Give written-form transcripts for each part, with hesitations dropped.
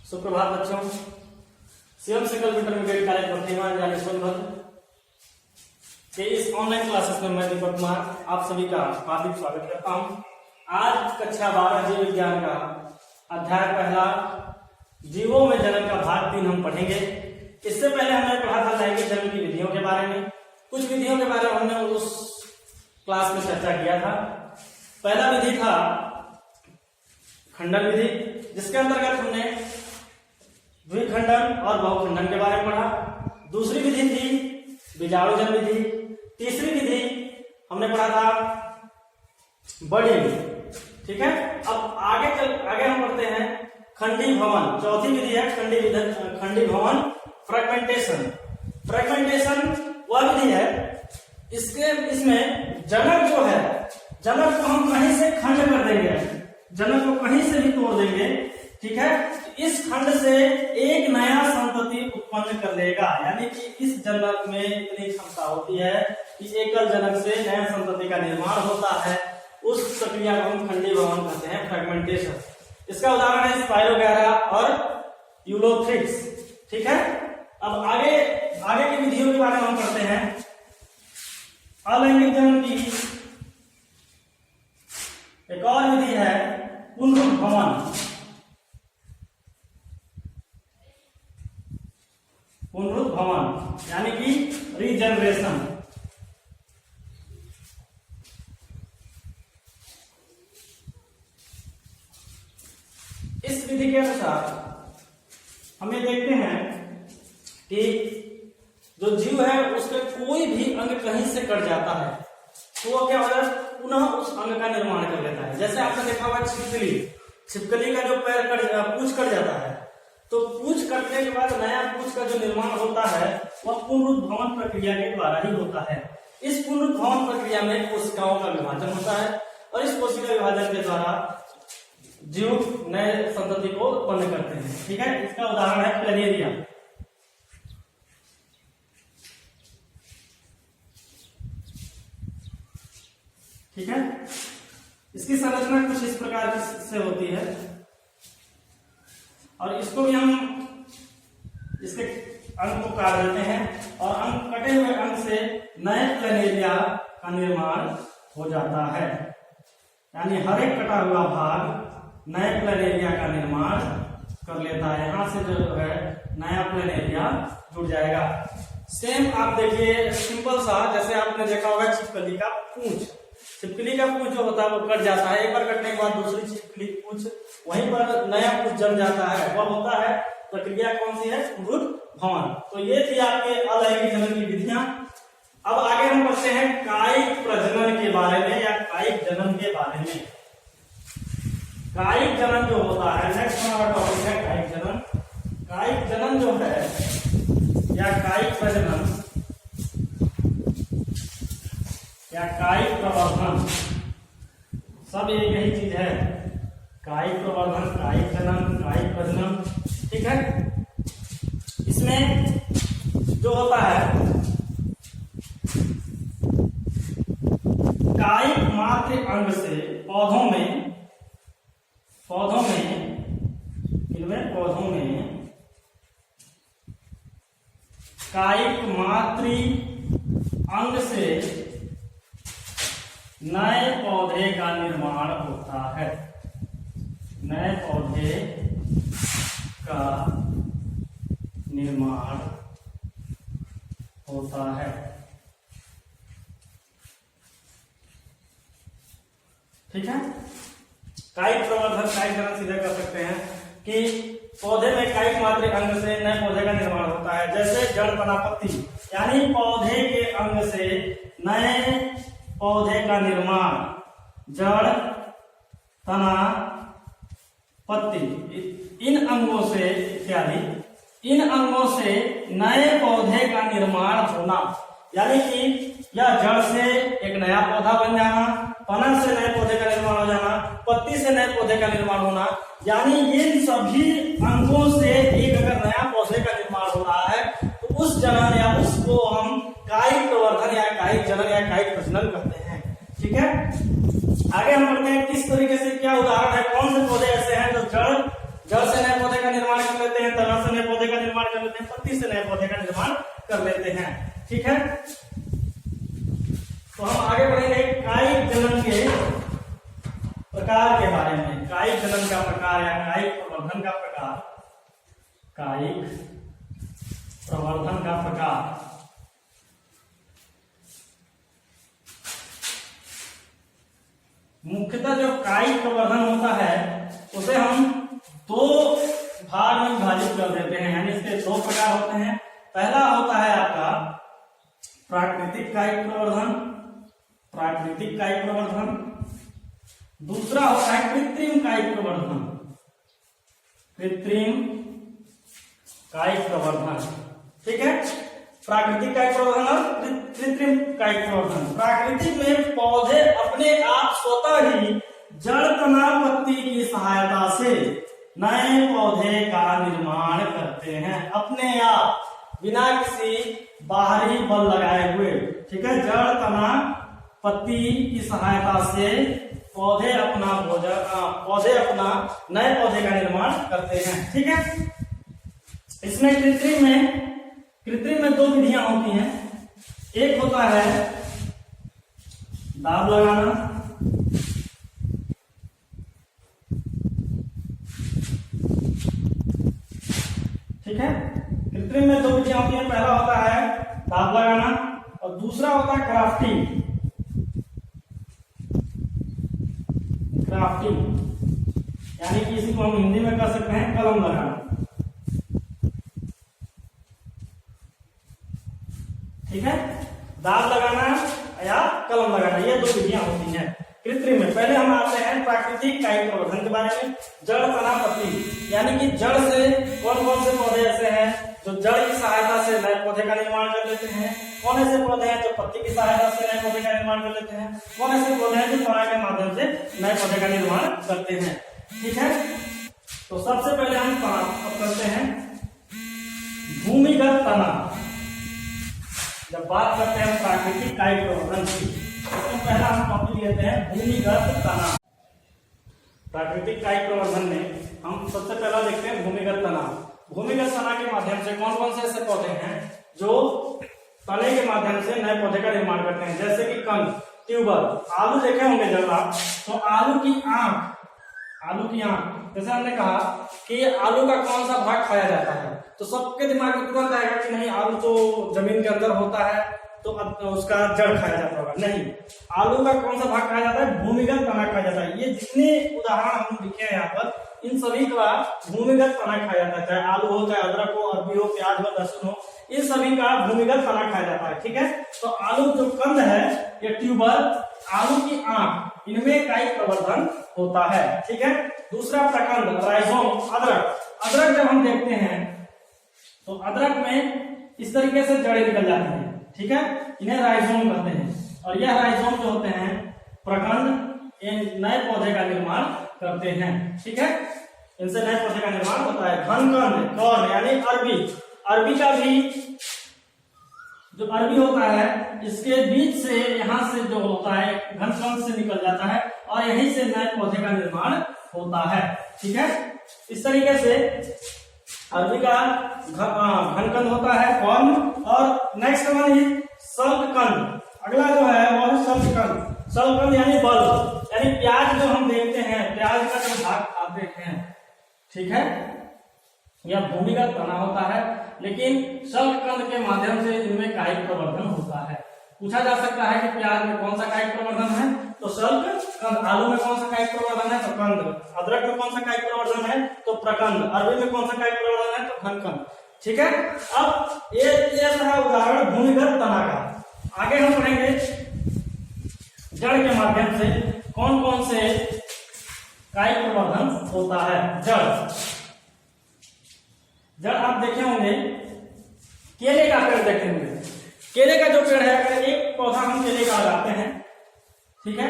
सुप्रभात बच्चों। Shivam single intermediate college वर्तमान यानी सोनभद्र के इस ऑनलाइन क्लासेस में मैं दीपक कुमार आप सभी का हार्दिक स्वागत करता हूं। आज कक्षा 12 जीव विज्ञान का अध्याय पहला जीवों में जन्म का भाग 3 हम पढ़ेंगे। इससे पहले हमने पढ़ा था लैंगिक जन्म की विधियों के बारे में। कुछ विधियों के बारे में हमने उस क्लास में चर्चा किया था। पहला विधि था खंडन विधि, जिसके अंतर्गत हमने द्विखंडन और बहुखंडन के बारे में पढ़ा। दूसरी विधि थी बीजाणुजन विधि। तीसरी विधि हमने पढ़ा था बर्डिंग। ठीक है, अब आगे हम पढ़ते हैं खंडी भवन। चौथी विधि है खंडी भवन फ्रेगमेंटेशन। फ्रेगमेंटेशन वह विधि है इसमें जनक जो है, जनक को हम कहीं से खंड कर देंगे, जनक को कहीं से भी तोड़ देंगे। ठीक है, इस खंड से एक नया संतति उत्पन्न कर लेगा, यानी कि इस जनक में इतनी क्षमता होती है कि एकल जनक से नया संतति का निर्माण होता है। उस प्रक्रिया को हम खंडी भवन कहते हैं, फ्रेगमेंटेशन। इसका उदाहरण है स्पाइरोगैरा और यूलोथ्रिक्स। ठीक है, अब आगे की विधियों के बारे में हम पढ़ते हैं। अलैंगिक जन्म की एक और विधि है पुनरुद्भवन। पुनरुद्भवन यानी कि रीजनरेशन। इस विधि के अनुसार हम ये देखते हैं कि जो जीव है उसके कोई भी अंग कहीं से कट जाता है तो वो क्या होता है, पुनः उस अंग का निर्माण कर लेता है। जैसे आपने देखा हुआ छिपकली का जो पूंछ कट जाता है तो पूंछ कटने के बाद नया पूंछ का जो निर्माण होता है वह पुनरुद्भवन प्रक्रिया के द्वारा ही होता है। इस पुनरुद्भवन प्रक्रिया में कोशिकाओं का विभाजन होता है और इस कोशिका विभाजन के द्वारा जीव नए संतति को उत्पन्न करते हैं। ठीक है, इसका उदाहरण है प्लेनेरिया। ठीक है, इसकी संरचना कुछ इस प्रकार से होती है और इसको भी हम इसके अंग को काट देते हैं और अंग कटे हुए अंग से नए प्लेनेरिया का निर्माण हो जाता है। यानी हर एक कटा हुआ भाग नए प्लेनेरिया का निर्माण कर लेता है। यहां से जो है नया प्लेनेरिया जुड़ जाएगा। सेम आप देखिए सिंपल सा, जैसे आपने देखा होगा छिपकली का पूंछ। छिपकली का पूंछ जो होता है वो कट जाता है, एक बार कटने के बाद दूसरी छिपकली पूंछ वहीं पर नया पूंछ जम जाता है। वह होता है प्रक्रिया कौन सी है, पुनरुद्भवन। तो ये थी आपके अलैंगिक जन्म की विधियां। अब आगे हम पढ़ते हैं कायिक प्रजनन के बारे में या कायिक जन्म के बारे में। कायिक जन्म जो होता है, नेक्स्ट हमारा टॉपिक है कायिक जन्म। कायिक जन्म जो है या कायिक प्रजनन या कायिक प्रवर्धन, सब एक ही चीज है। कायिक प्रवर्धन, कायिक जन्म, कायिक प्रजनन। ठीक है, इसमें जो होता है कायिक मात्र अंग से पौधों में कायिक मातृ अंग से नए पौधे का निर्माण होता है। नए पौधे का निर्माण होता है। ठीक है, कायिक प्रवर्धन, कायिक जन्म सीधे कर सकते हैं कि पौधे में कायिक मात्र अंग से नए पौधे का निर्माण होता है। जैसे जड़ तना पत्ती, यानी पौधे के अंग से नए पौधे का निर्माण। जड़ तना पत्ती, इन अंगों से इत्यादि, इन अंगों से नए पौधे का निर्माण होना। यानी कि यह जड़ से एक नया पौधा बन जाना, तना से नए पौधे का निर्माण हो जाना, पत्ती से नए पौधे का निर्माण होना। यानी ये सभी अंगों से एक अगर नया पौधे का निर्माण हो रहा है तो उस जनन या उसको हम कायिक प्रवर्धन या कायिक जनन या कायिक प्रजनन कहते हैं। ठीक है, आगे हम पढ़ते हैं किस तरीके से, क्या उदाहरण है, कौन से पौधे ऐसे हैं जो जड़ से नए पौधे का निर्माण कर पौधे का निर्माण कर लेते हैं, पत्ती से नए पौधे का निर्माण कर लेते हैं। ठीक है, तो हम आगे बढ़ेंगे कायिक जनन के प्रकार के बारे में। कायिक जनन का प्रकार या कायिक प्रवर्धन का प्रकार। कायिक प्रवर्धन का प्रकार। मुख्यतः जो कायिक प्रवर्धन होता है उसे हम दो भाग में विभाजित कर देते हैं, यानी इसके दो प्रकार होते हैं। पहला होता है आपका प्राकृतिक कायिक प्रवर्धन, प्राकृतिक कायिक प्रवर्धन। दूसरा होता है कृत्रिम कायिक प्रवर्धन, कृत्रिम कायिक प्रवर्धन। ठीक है, प्राकृतिक कायिक प्रवर्धन और कृत्रिम कायिक प्रवर्धन। प्राकृतिक में पौधे अपने आप स्वतः ही जड़ तना पत्ती की सहायता से नए पौधे का निर्माण करते हैं, अपने आप, बिना किसी बाहरी बल लगाए हुए। ठीक है, जड़ तना पत्ती की सहायता से पौधे अपना नए पौधे का निर्माण करते हैं। ठीक है, इसमें कृत्रिम में दो विधियां होती हैं। एक होता है दाब लगाना, ठीक है, कृत्रिम में दो विधियां होती हैं। पहला होता है दाब लगाना और दूसरा होता है ग्राफ्टिंग। यानी कि इसी को हम हिंदी में कर सकते हैं कलम लगाना। ठीक है, दाब लगाना या कलम लगाना, ये दो विधियां होती हैं कृत्रिम में। पहले हम आते हैं प्राकृतिक कायिक प्रवर्धन के बारे में। जड़ तना पत्ती, यानी कि जड़ से कौन कौन से पौधे ऐसे हैं जो जड़ की सहायता से नए पौधे का निर्माण कर लेते हैं, कौन ऐसे पौधे हैं जो पत्ती की सहायता से नए पौधे का निर्माण कर लेते हैं, कौन ऐसे पौधे हैं जो तना के माध्यम से नए पौधे का निर्माण करते हैं। ठीक है, तो सबसे पहले हम तना करते हैं भूमिगत तना। जब बात करते हैं प्राकृतिक कायिक प्रवर्धन की, तो पहला हम टॉपिक लेते हैं भूमिगत तना। प्राकृतिक कायिक प्रवर्धन में हम सबसे पहला देखते हैं भूमिगत तना। भूमिगत तना के माध्यम से कौन कौन से ऐसे पौधे हैं जो तने के माध्यम से नए पौधे का निर्माण करते हैं, जैसे कि कंद, ट्यूबर। आलू देखे होंगे जब आप, तो आलू की आंख, जैसे हमने कहा कि आलू का कौन सा भाग खाया जाता है, तो सबके दिमाग में तुरंत आएगा कि नहीं, आलू तो जमीन के अंदर होता है तो उसका जड़ खाया जाता होगा। नहीं, आलू का कौन सा भाग खाया जाता है, भूमिगत तना खाया जाता है। ये जितने उदाहरण हम लिखे हैं यहाँ पर, इन सभी का भूमिगत तना खाया जाता है, चाहे आलू हो, चाहे अदरक हो, अरबी हो, प्याज हो, लहसुन हो, इन सभी का भूमिगत तना खाया जाता है। ठीक है, तो आलू जो कंद है या ट्यूबर, आलू की आंख, इनमें कायिक प्रवर्धन होता है। ठीक है, दूसरा प्रकंद, राइजोम, अदरक जब हम देखते हैं तो अदरक में इस तरीके से जड़ें निकल जाती हैं। ठीक है, इन्हें राइजोम कहते हैं, और यह राइजोम जो होते हैं प्रकंद, इन नए पौधे का निर्माण करते हैं। ठीक है, इनसे नए पौधे का निर्माण होता है। घनकंद, कॉर्न, यानी अरबी का भी जो अरबी होता है, इसके बीच से यहाँ से जो होता है घनकंद से निकल जाता है और यहीं से नए पौधे का निर्माण होता है। ठीक है, इस तरीके से अरबी का घनकंद होता है, कॉर्न। और नेक्स्ट वन इज शल्ककंद। अगला जो है वो है शल्ककंद। शल्ककंद यानी बल्ब, यानी प्याज जो हम देखते हैं, प्याज का जो भाग खाते हैं। ठीक है, यह भूमिगत तना होता है, लेकिन शल्ककंद के माध्यम से इनमें कायिक प्रवर्धन होता है। पूछा जा सकता है कि प्याज में कौन सा कायिक प्रवर्धन है, तो शल्ककंद। आलू में कौन सा कायिक प्रवर्धन है, तो कंद। अदरक में कौन सा कायिक प्रवर्धन है, तो प्रकंद। अरबी में कौन सा कायिक प्रवर्धन है, तो घनकंद। ठीक है, अब ये था उदाहरण भूमिगत तना का। आगे हम पढ़ेंगे जड़ के माध्यम से कौन कौन से कायिक प्रवर्धन होता है। जड़ आप देखे होंगे, केले का पेड़ देखे होंगे। केले का जो पेड़ है, अगर एक पौधा हम केले का लगाते हैं, ठीक है,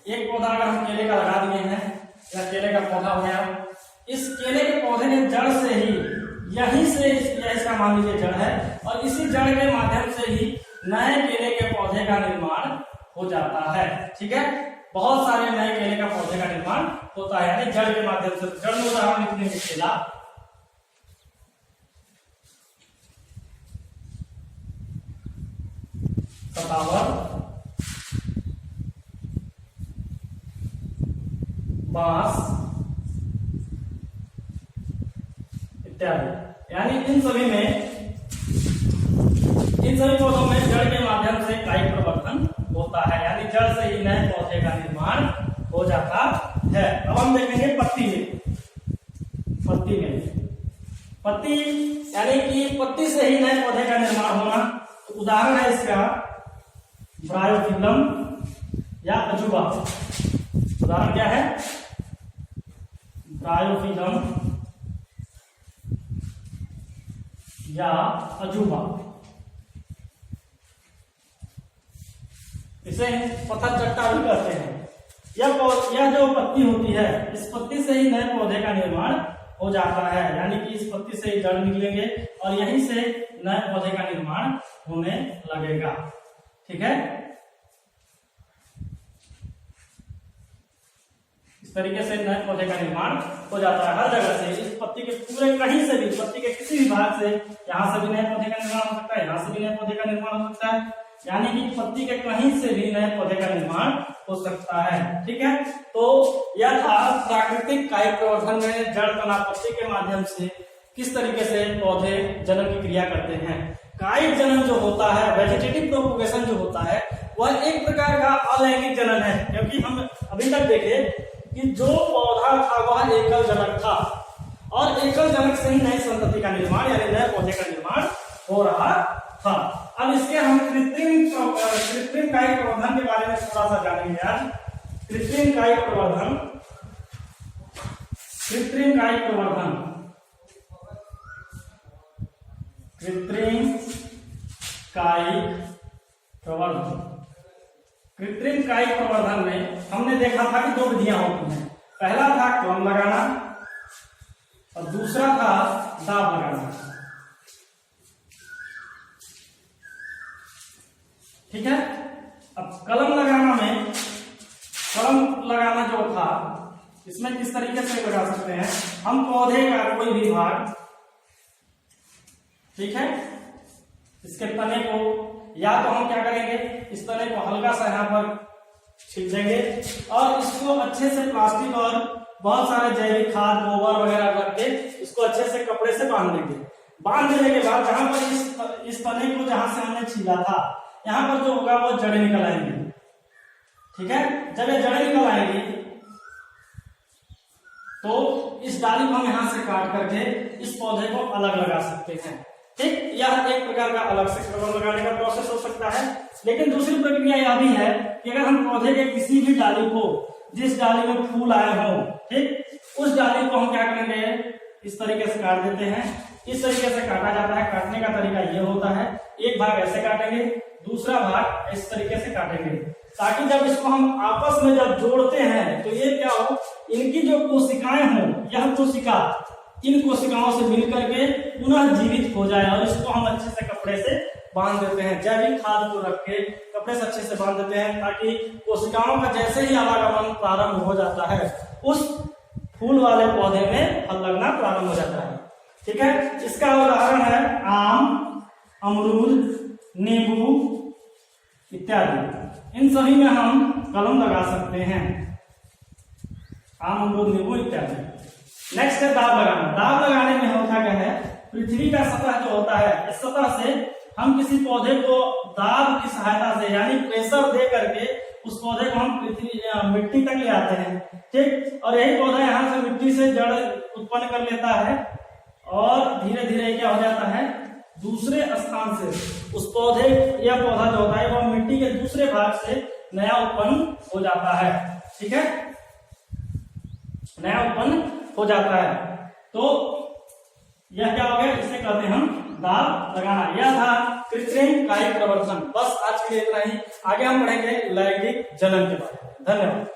एक पौधा अगर हम केले का लगा दिए हैं, या केले का पौधा हो गया, इस केले के पौधे ने जड़ से ही, यहीं से इसका मान लीजिए जड़ है, और इसी जड़ के माध्यम से ही नए केले के पौधे का निर्माण हो जाता है। ठीक है, बहुत सारे नए केले का पौधे का निर्माण होता है, यानी जड़ के माध्यम से। जड़ में उदाहरण लिखने में केला, शतावर, बांस इत्यादि। यानी इन सभी पौधों में जड़ के माध्यम से कायिक प्रवर्धन होता है, यानी जड़ से ही नए पौधे का निर्माण हो जाता है। अब हम देखेंगे पत्ती में। पत्ती यानी कि पत्ती से ही नए पौधे का निर्माण होना। तो उदाहरण है इसका ब्रायोफिलम या अजूबा। उदाहरण क्या है? ब्रायोफिलम या अजूबा। इसे पत्थर चट्टा भी कहते हैं। यह जो पत्ती होती है, इस पत्ती से ही नए पौधे का निर्माण हो जाता है, यानी कि इस पत्ती से ही जड़ निकलेंगे और यहीं से नए पौधे का निर्माण होने लगेगा। ठीक है, इस तरीके से नए पौधे का निर्माण हो जाता है हर जगह से। इस पत्ती के पूरे कहीं से भी, पत्ती के किसी भी भाग से, यहाँ से भी नए पौधे का निर्माण हो सकता है, यहाँ से भी नए पौधे का निर्माण हो सकता है, यानी कि पत्ती के कहीं से भी नए पौधे का निर्माण हो सकता है। ठीक है, तो यह था प्राकृतिक कायिक प्रवर्धन में जड़ तना पत्ती के माध्यम से किस तरीके से पौधे जन्म की क्रिया करते हैं। कायिक जनन जो होता है, वेजिटेटिव प्रोपोगेशन जो होता है, वह एक प्रकार का अलैंगिक जनन है, क्योंकि हम अभी तक देखे कि जो पौधा था वह एकल जनक था और एकल जनक से ही नई संतति का निर्माण यानी नए पौधे का निर्माण हो रहा था। अब इसके हम कृत्रिम कायिक प्रवर्धन के बारे में थोड़ा सा जानेंगे आज। कृत्रिम कायिक प्रवर्धन कृत्रिम कायिक प्रवर्धन में हमने देखा था कि दो विधियां होती हैं। पहला था कलम लगाना और दूसरा था दाब लगाना। ठीक है, अब कलम लगाना जो था, इसमें किस तरीके से लगा सकते हैं हम पौधे का कोई भी भाग, ठीक है, इसके तने को या तो हम क्या करेंगे, इस तने को हल्का सा यहाँ पर छील देंगे और इसको अच्छे से प्लास्टिक और बहुत सारे जैविक खाद गोबर वगैरह रख के इसको अच्छे से कपड़े से बांध देंगे। बांध देने के बाद जहां पर इस तने को जहां से हमने छीला था, यहाँ पर जो होगा वो जड़ें निकल आएंगी। ठीक है, जब ये जड़ें निकल आएंगी तो इस डाली को हम यहाँ से काट करके इस पौधे को अलग लगा सकते हैं। ठीक, यह एक प्रकार का अलग से कलम लगाने का प्रोसेस हो सकता है। लेकिन दूसरी प्रक्रिया यह भी है कि अगर हम पौधे के किसी भी डाली को, जिस डाली में फूल आए हों, ठीक, उस डाली को हम क्या करेंगे, इस तरीके से काट देते हैं। इस तरीके से काटा जाता है। काटने का तरीका यह होता है, एक भाग ऐसे काटेंगे, दूसरा भाग इस तरीके से काटेंगे, ताकि जब इसको हम आपस में जब जोड़ते हैं तो ये क्या हो, इनकी जो कोशिकाएं हों, यह कोशिका इन कोशिकाओं से मिलकर के पुनः जीवित हो जाए और इसको हम अच्छे से कपड़े से बांध देते हैं। जैविक खाद को रख के कपड़े से अच्छे से बांध देते हैं, ताकि कोशिकाओं का जैसे ही आवागमन प्रारंभ हो जाता है, उस फूल वाले पौधे में फल लगना प्रारंभ हो जाता है। ठीक है, इसका उदाहरण है आम, अमरूद, नींबू इत्यादि। इन सभी में हम कलम लगा सकते हैं, आम, अमरूद, नींबू इत्यादि। नेक्स्ट है दाब लगाना। दाब लगाने में होता क्या है, पृथ्वी का सतह जो होता है, इस सतह से हम किसी पौधे को दाब की सहायता से यानी प्रेशर दे करके उस पौधे को हम मिट्टी तक ले आते हैं। ठीक, और यही पौधा यहाँ से मिट्टी से जड़ उत्पन्न कर लेता है और धीरे धीरे क्या हो जाता है, दूसरे स्थान से उस पौधे या पौधा जो होता है वह मिट्टी के दूसरे भाग से नया उत्पन्न हो जाता है। ठीक है, नया उत्पन्न हो जाता है। तो यह क्या हो गया, इसे कहते हैं हम दाब लगाना। यह था कृत्रिम कायिक प्रवर्धन। बस आज के लिए इतना ही। आगे हम पढ़ेंगे लैंगिक जनन के बारे में। धन्यवाद।